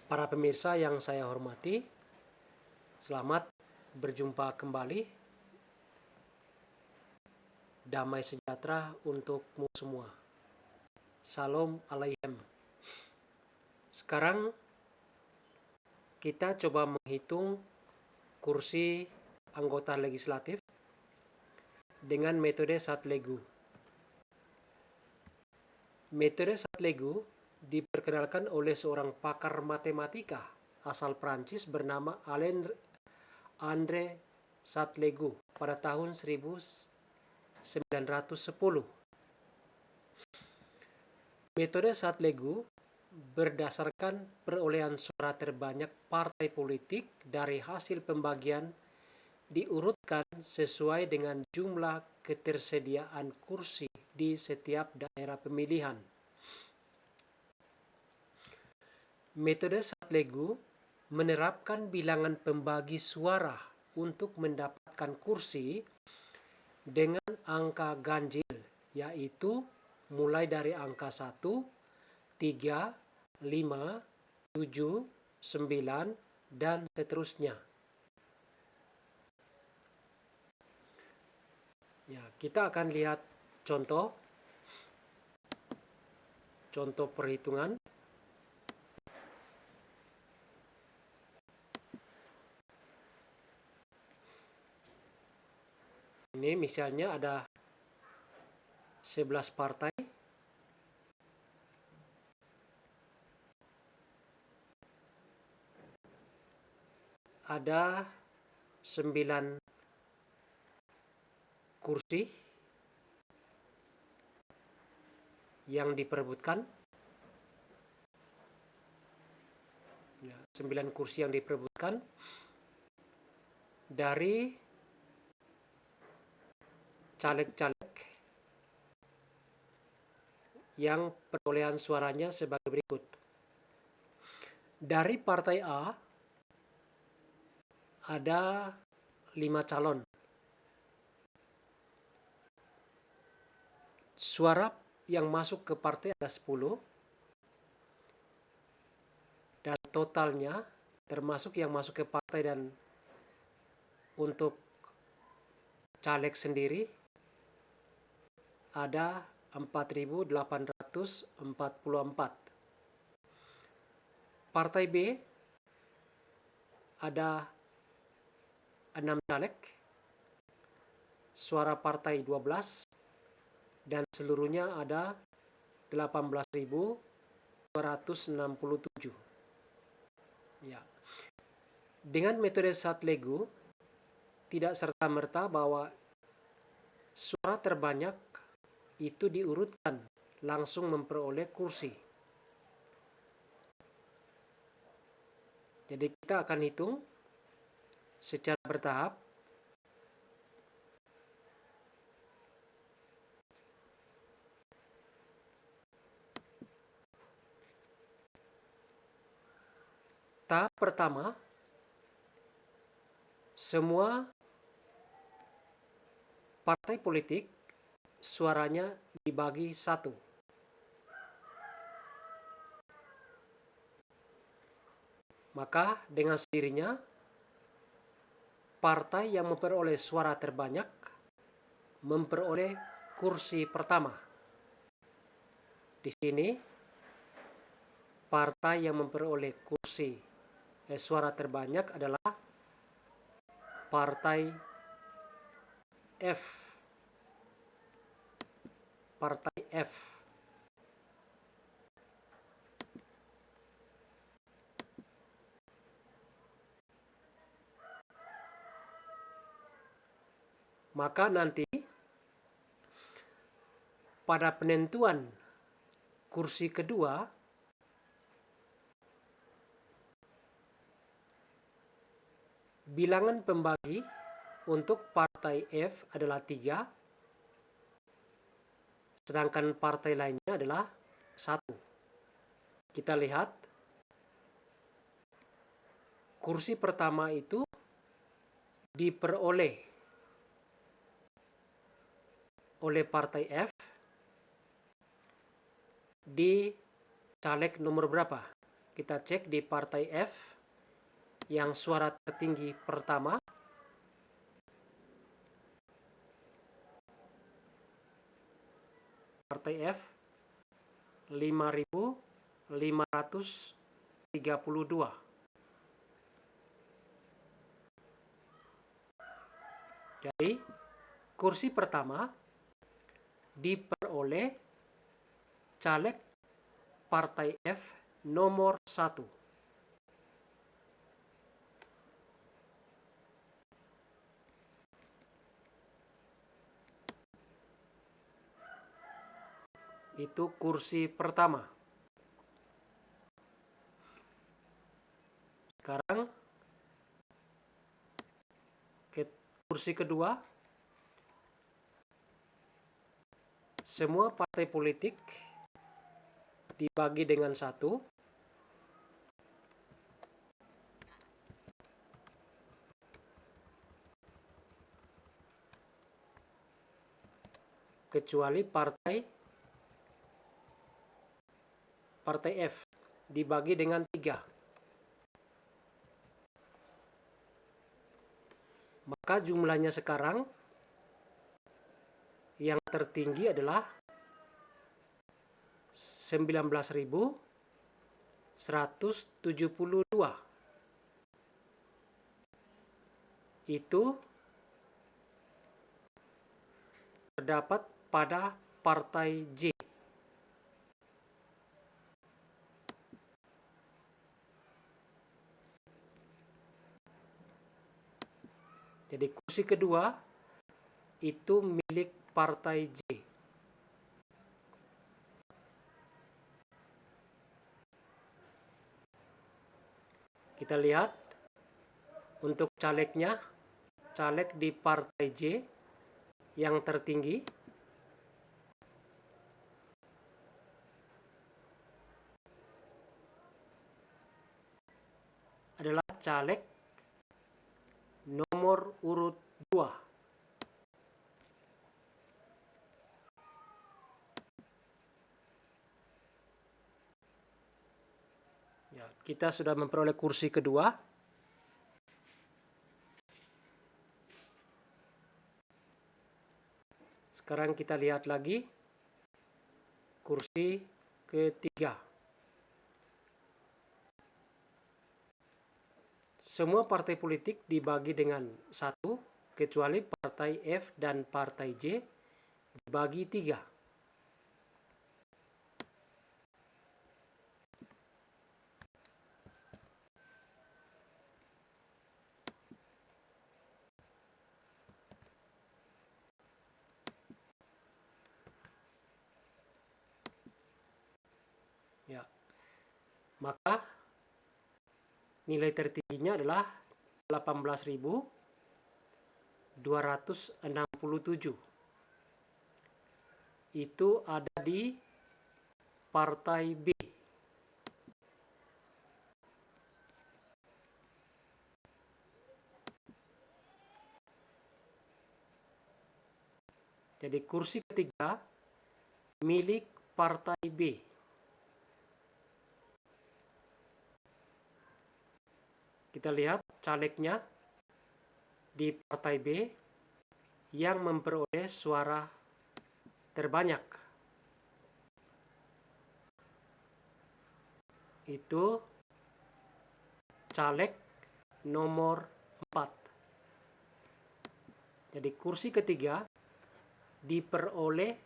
Para pemirsa yang saya hormati, selamat berjumpa kembali. Damai sejahtera untukmu semua. Salam Aleichem. Sekarang kita coba menghitung kursi anggota legislatif dengan metode Satlegu. Metode Satlegu diperkenalkan oleh seorang pakar matematika asal Prancis bernama André Satlegu pada tahun 1910. Metode Satlegu berdasarkan perolehan suara terbanyak partai politik dari hasil pembagian diurutkan sesuai dengan jumlah ketersediaan kursi di setiap daerah pemilihan. Metode Satlegu menerapkan bilangan pembagi suara untuk mendapatkan kursi dengan angka ganjil, yaitu mulai dari angka 1, 3, 5, 7, 9, dan seterusnya. Ya, kita akan lihat contoh perhitungan. Ini misalnya ada 11 partai. Ada 9 kursi yang diperebutkan. 9 kursi yang diperebutkan dari caleg-caleg yang perolehan suaranya sebagai berikut. Dari partai A ada 5 calon. Suara yang masuk ke partai ada 10. Dan totalnya termasuk yang masuk ke partai dan untuk caleg sendiri ada 4.844. Partai B ada 6 caleg, suara partai 12, dan seluruhnya ada 18.267. Ya. Dengan metode Satlegu tidak serta-merta bahwa suara terbanyak itu diurutkan langsung memperoleh kursi. Jadi kita akan hitung secara bertahap. Tahap pertama, semua partai politik suaranya dibagi 1. Maka dengan sendirinya partai yang memperoleh suara terbanyak memperoleh kursi pertama. Di sini partai yang memperoleh suara terbanyak adalah partai F. Partai F. Maka nanti pada penentuan kursi kedua bilangan pembagi untuk partai F adalah 3, sedangkan partai lainnya adalah 1. Kita lihat kursi pertama itu diperoleh oleh partai F di caleg nomor berapa? Kita cek di partai F yang suara tertinggi pertama. Partai F 5.532. Jadi kursi pertama diperoleh caleg partai F nomor 1. Itu kursi pertama. Sekarang ke kursi kedua. Semua partai politik dibagi dengan 1. Kecuali partai F dibagi dengan 3. Maka jumlahnya sekarang yang tertinggi adalah 19.172. Itu terdapat pada partai J. Jadi kursi kedua itu milik partai J. Kita lihat untuk calegnya, caleg di partai J yang tertinggi adalah caleg nomor urut 2. Ya, kita sudah memperoleh kursi kedua. Sekarang kita lihat lagi kursi ketiga. Semua partai politik dibagi dengan 1, kecuali partai F dan partai J dibagi 3. Ya. Maka nilai tertingginya adalah 18.267. Itu ada di partai B. Jadi kursi ketiga milik partai B. Kita lihat calegnya di partai B yang memperoleh suara terbanyak. Itu caleg nomor 4. Jadi kursi ketiga diperoleh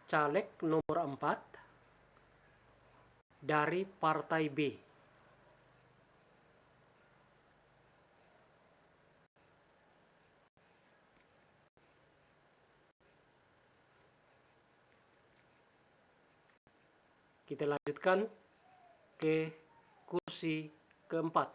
caleg nomor 4 dari partai B. Kita lanjutkan ke kursi keempat.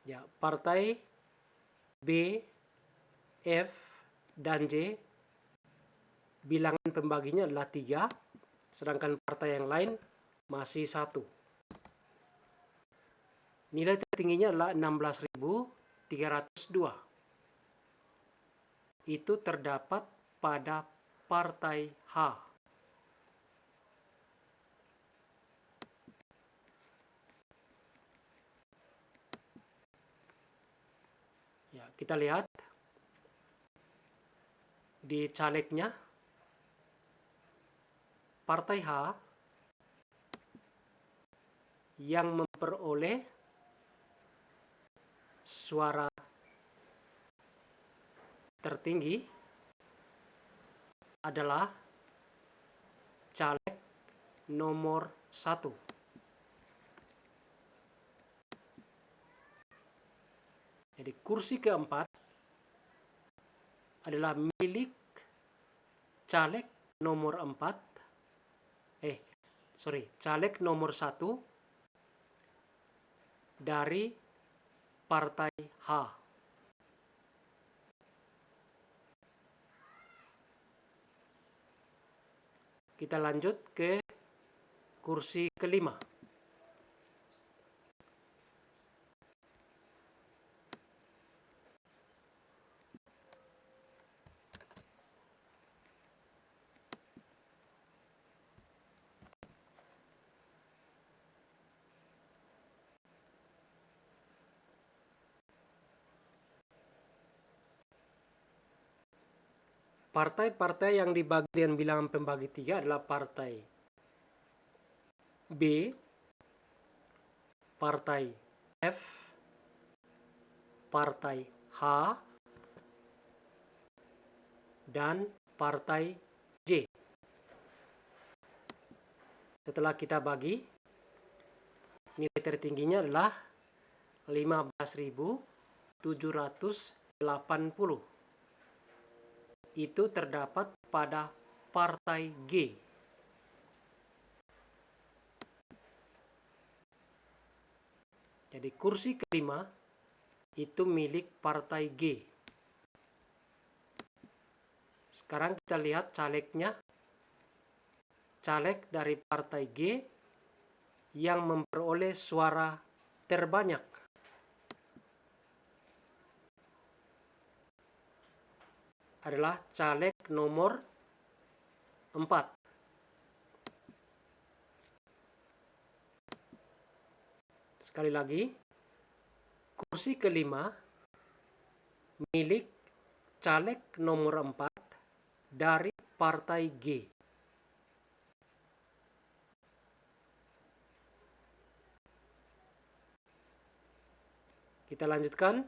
Ya, partai B, F, dan J bilangan pembaginya adalah 3, sedangkan partai yang lain masih 1. Nilai tertingginya adalah 16.302. Itu terdapat pada partai H. Ya, kita lihat di calegnya partai H yang memperoleh suara tertinggi adalah caleg nomor 1. Jadi kursi keempat adalah milik caleg nomor 1 dari partai H. Kita lanjut ke kursi kelima. Partai-partai yang dibagi dengan bilangan pembagi 3 adalah partai B, partai F, partai H, dan partai J. Setelah kita bagi, nilai tertingginya adalah 15.780. Itu terdapat pada partai G. Jadi kursi kelima itu milik partai G. Sekarang kita lihat calegnya. Caleg dari partai G yang memperoleh suara terbanyak adalah caleg nomor 4. Sekali lagi, kursi kelima milik caleg nomor 4 dari partai G. Kita lanjutkan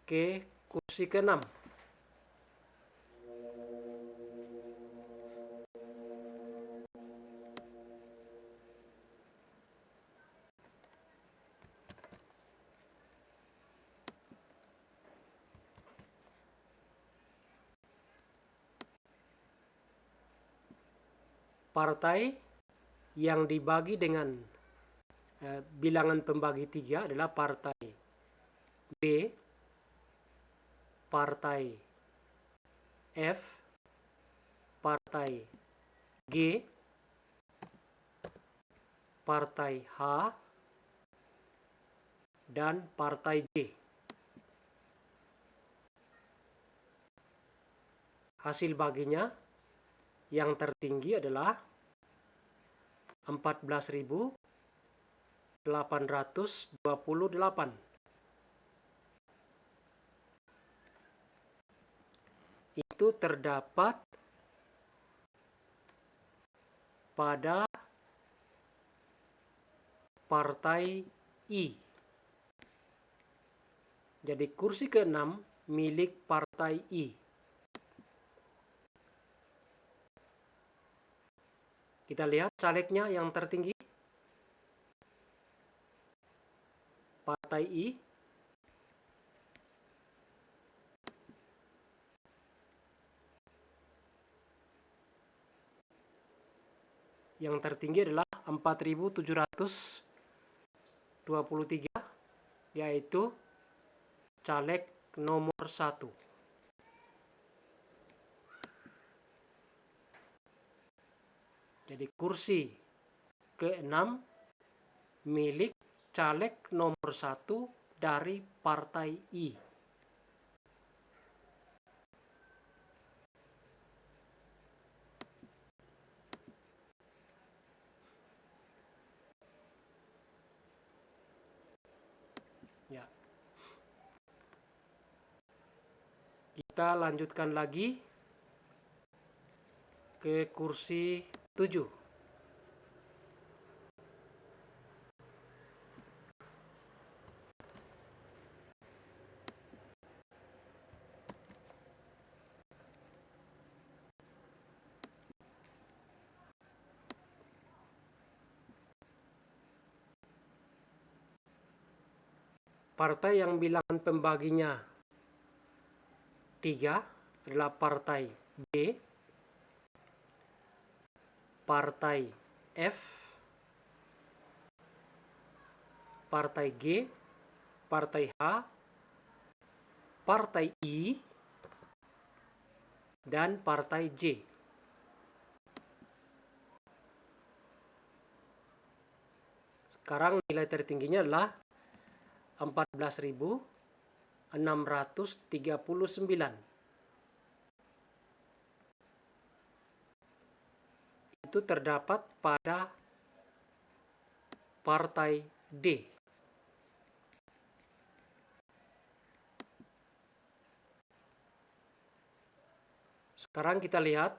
ke kursi ke-6. Partai yang dibagi dengan bilangan pembagi 3 adalah partai B, partai F, partai G, partai H, dan partai J. Hasil baginya yang tertinggi adalah 14.828. Itu terdapat pada partai I. Jadi kursi ke-6 milik partai I. Kita lihat calegnya yang tertinggi. Partai I. Yang tertinggi adalah 4.723, yaitu caleg nomor 1. Jadi kursi ke-6 milik caleg nomor 1 dari Partai I. Ya. Kita lanjutkan lagi ke kursi 7. Partai yang bilangan pembaginya 3 adalah Partai B, Partai F, Partai G, Partai H, Partai I, dan Partai J. Sekarang nilai tertingginya adalah 14.639. Itu terdapat pada Partai D. Sekarang kita lihat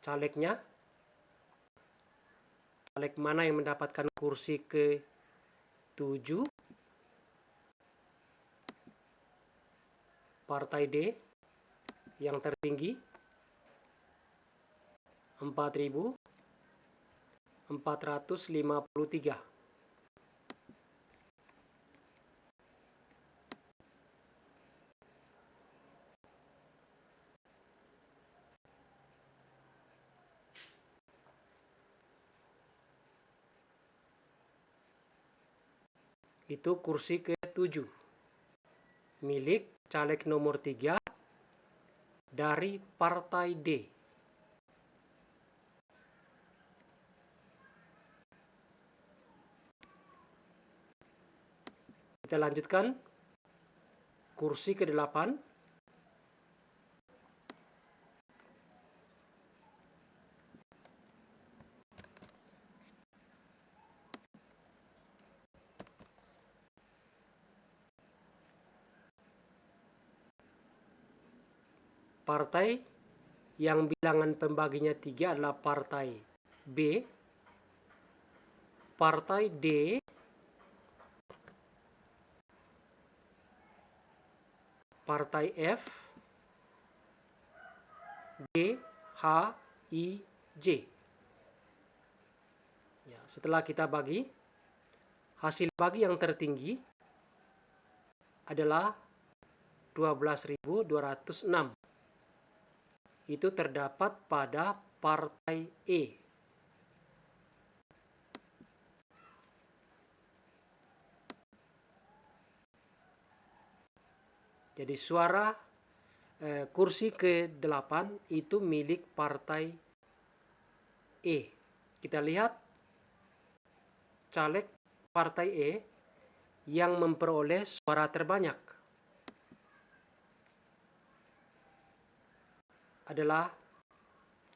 calegnya. Caleg mana yang mendapatkan kursi ke-7? Partai D yang tertinggi 4.453. Itu kursi ke-7 milik caleg nomor 3 dari Partai D. Kita lanjutkan kursi ke-8. Partai yang bilangan pembaginya 3 adalah Partai B, Partai D, Partai F, G, H, I, J. Ya, setelah kita bagi, hasil bagi yang tertinggi adalah 12.206. Itu terdapat pada Partai E. Jadi suara kursi ke-8 itu milik Partai E. Kita lihat caleg Partai E yang memperoleh suara terbanyak adalah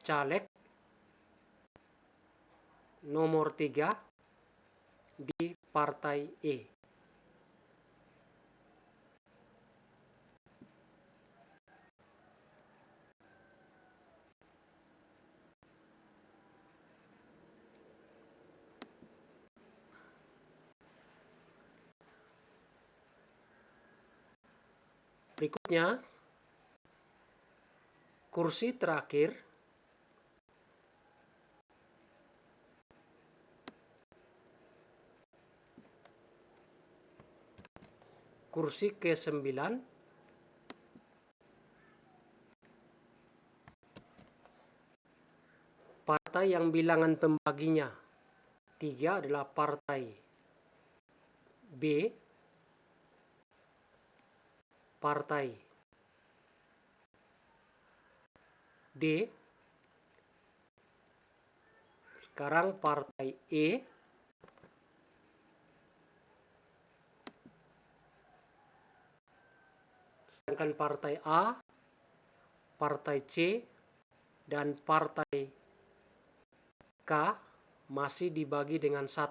caleg nomor 3 di Partai E. Berikutnya, kursi terakhir kursi ke-9 partai yang bilangan pembaginya 3 adalah Partai B, Partai D. Sekarang partai E. Sedangkan partai A, partai C, dan partai K masih dibagi dengan 1.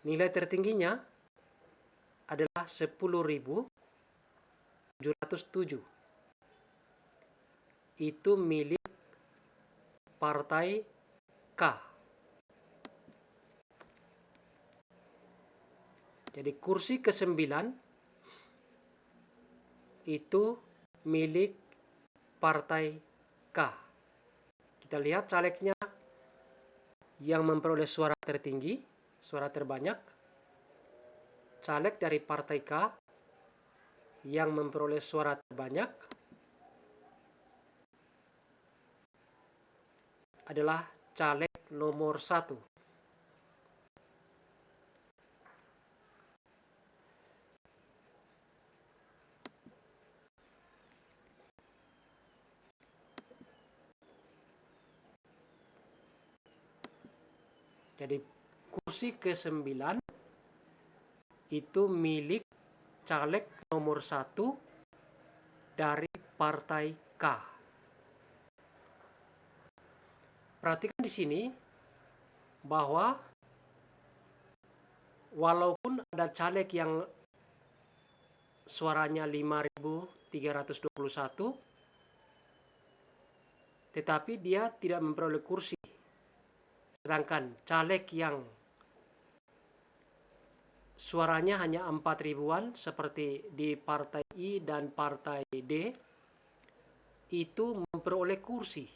Nilai tertingginya adalah 10.707. Itu milik partai K. Jadi kursi ke-9 itu milik partai K. Kita lihat calegnya yang memperoleh suara tertinggi, suara terbanyak. Caleg dari partai K yang memperoleh suara terbanyak adalah caleg nomor 1. Jadi kursi ke-9 itu milik caleg nomor 1 dari partai K. Perhatikan di sini bahwa walaupun ada caleg yang suaranya 5.321, tetapi dia tidak memperoleh kursi. Sedangkan caleg yang suaranya hanya 4 ribuan seperti di partai I dan partai D itu memperoleh kursi.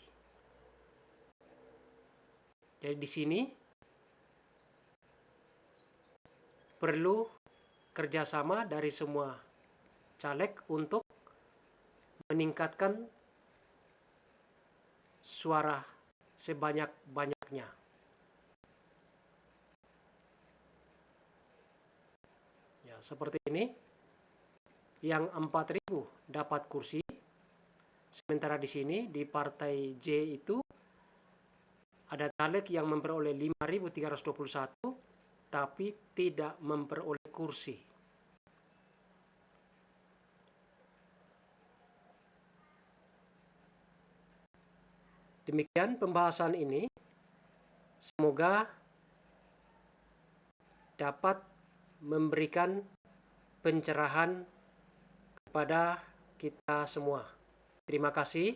Jadi di sini perlu kerjasama dari semua caleg untuk meningkatkan suara sebanyak-banyaknya. Ya, seperti ini. Yang 4.000 dapat kursi. Sementara di sini di partai J itu ada caleg yang memperoleh 5.321 tapi tidak memperoleh kursi. Demikian pembahasan ini. Semoga dapat memberikan pencerahan kepada kita semua. Terima kasih.